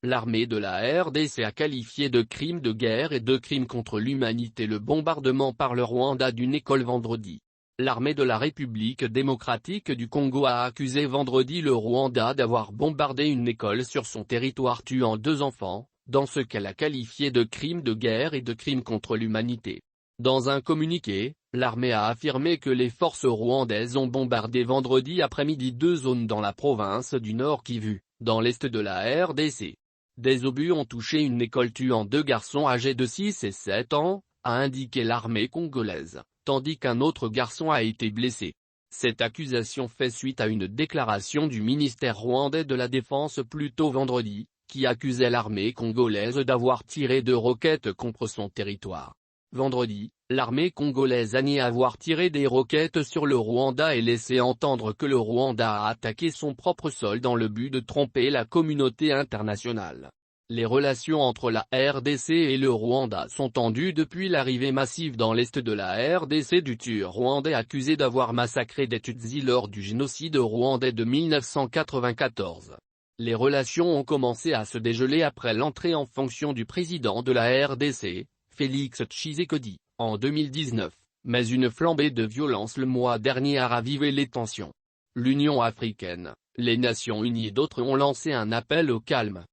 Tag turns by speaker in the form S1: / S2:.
S1: L'armée de la RDC a qualifié de crime de guerre et de crime contre l'humanité le bombardement par le Rwanda d'une école vendredi. L'armée de la République démocratique du Congo a accusé vendredi le Rwanda d'avoir bombardé une école sur son territoire tuant 2 enfants, dans ce qu'elle a qualifié de crime de guerre et de crime contre l'humanité. Dans un communiqué, l'armée a affirmé que les forces rwandaises ont bombardé vendredi après-midi 2 zones dans la province du Nord Kivu, dans l'est de la RDC. Des obus ont touché une école tuant 2 garçons âgés de 6 et 7 ans, a indiqué l'armée congolaise, tandis qu'un autre garçon a été blessé. Cette accusation fait suite à une déclaration du ministère rwandais de la Défense plus tôt vendredi, qui accusait l'armée congolaise d'avoir tiré 2 roquettes contre son territoire. Vendredi, l'armée congolaise a nié avoir tiré des roquettes sur le Rwanda et laissé entendre que le Rwanda a attaqué son propre sol dans le but de tromper la communauté internationale. Les relations entre la RDC et le Rwanda sont tendues depuis l'arrivée massive dans l'est de la RDC du Tueur rwandais accusé d'avoir massacré des Tutsis lors du génocide rwandais de 1994. Les relations ont commencé à se dégeler après l'entrée en fonction du président de la RDC, Félix Tshisekedi, en 2019, mais une flambée de violence le mois dernier a ravivé les tensions. L'Union africaine, les Nations unies et d'autres ont lancé un appel au calme.